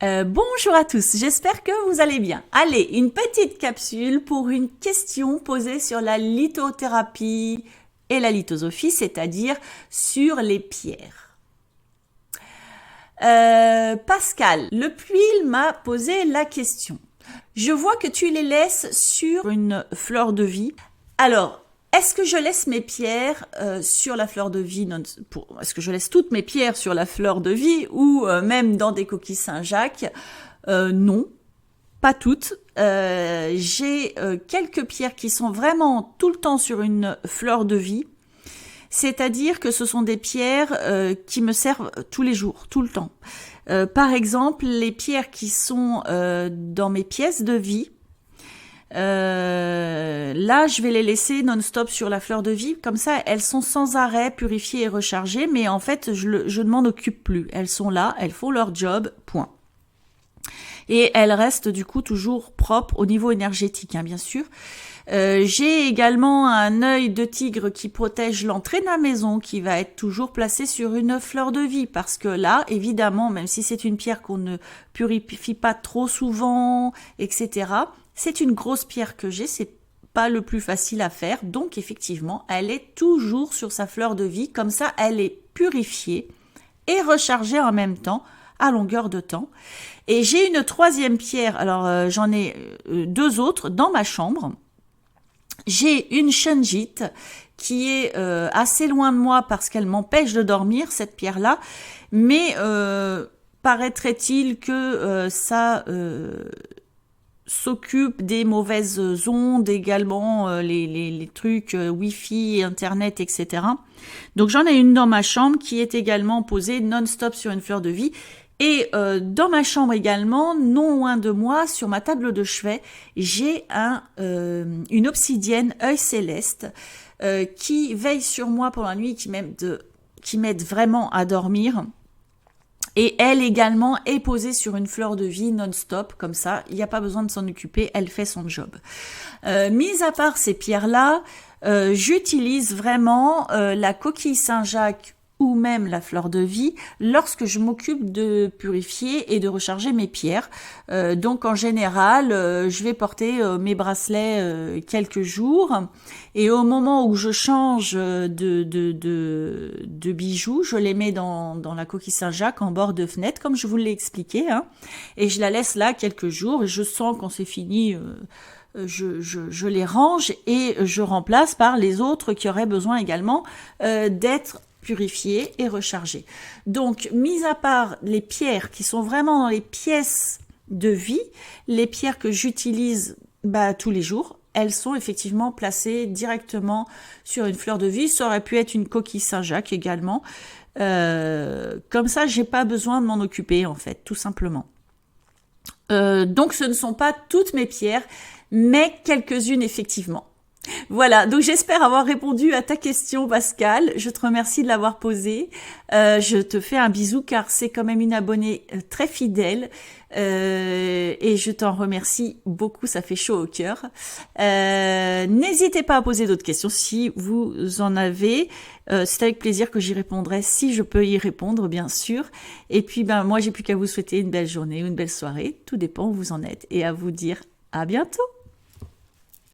Bonjour à tous, j'espère que vous allez bien. Allez, une petite capsule pour une question posée sur la lithothérapie et la lithosophie, c'est-à-dire sur les pierres. Pascal, le Puil m'a posé la question. Je vois que tu les laisses sur une fleur de vie. Alors, est-ce que je laisse mes pierres sur la fleur de vie est-ce que je laisse toutes mes pierres sur la fleur de vie ou même dans des coquilles Saint-Jacques? Non, pas toutes. J'ai quelques pierres qui sont vraiment tout le temps sur une fleur de vie. C'est-à-dire que ce sont des pierres qui me servent tous les jours, tout le temps. Par exemple, les pierres qui sont dans mes pièces de vie, là, je vais les laisser non-stop sur la fleur de vie. Comme ça, elles sont sans arrêt purifiées et rechargées. Mais en fait, je ne m'en occupe plus. Elles sont là, elles font leur job, point. Et elles restent du coup toujours propres au niveau énergétique, hein, bien sûr. J'ai également un œil de tigre qui protège l'entrée de la maison, qui va être toujours placé sur une fleur de vie, parce que là, évidemment, même si c'est une pierre qu'on ne purifie pas trop souvent, etc., c'est une grosse pierre que j'ai, c'est pas le plus facile à faire, donc effectivement, elle est toujours sur sa fleur de vie, comme ça, elle est purifiée et rechargée en même temps, à longueur de temps. Et j'ai une troisième pierre, alors j'en ai deux autres dans ma chambre. J'ai une shungite qui est assez loin de moi parce qu'elle m'empêche de dormir, cette pierre-là, mais paraîtrait-il que ça s'occupe des mauvaises ondes, également les trucs Wi-Fi, Internet, etc. Donc j'en ai une dans ma chambre qui est également posée non-stop sur une fleur de vie. Et dans ma chambre également, non loin de moi, sur ma table de chevet, j'ai une obsidienne œil céleste qui veille sur moi pendant la nuit, qui m'aide vraiment à dormir. Et elle également est posée sur une fleur de vie non-stop, comme ça, il n'y a pas besoin de s'en occuper, elle fait son job. Mis à part ces pierres-là, j'utilise vraiment la coquille Saint-Jacques ou même la fleur de vie lorsque je m'occupe de purifier et de recharger mes pierres. Donc en général, je vais porter mes bracelets quelques jours et au moment où je change de bijoux, je les mets dans la coquille Saint-Jacques en bord de fenêtre comme je vous l'ai expliqué, hein, et je la laisse là quelques jours et je sens quand c'est fini. Je les range et je remplace par les autres qui auraient besoin également d'être purifiées et rechargées. Donc, mis à part les pierres qui sont vraiment dans les pièces de vie, les pierres que j'utilise tous les jours, elles sont effectivement placées directement sur une fleur de vie. Ça aurait pu être une coquille Saint-Jacques également. Comme ça, j'ai pas besoin de m'en occuper en fait, tout simplement. Donc, ce ne sont pas toutes mes pierres, mais quelques-unes effectivement. Voilà, donc j'espère avoir répondu à ta question, Pascal. Je te remercie de l'avoir posée. Je te fais un bisou car c'est quand même une abonnée très fidèle et je t'en remercie beaucoup, ça fait chaud au cœur. N'hésitez pas à poser d'autres questions si vous en avez. C'est avec plaisir que j'y répondrai si je peux y répondre, bien sûr. Et puis, moi, j'ai plus qu'à vous souhaiter une belle journée ou une belle soirée. Tout dépend où vous en êtes et à vous dire à bientôt.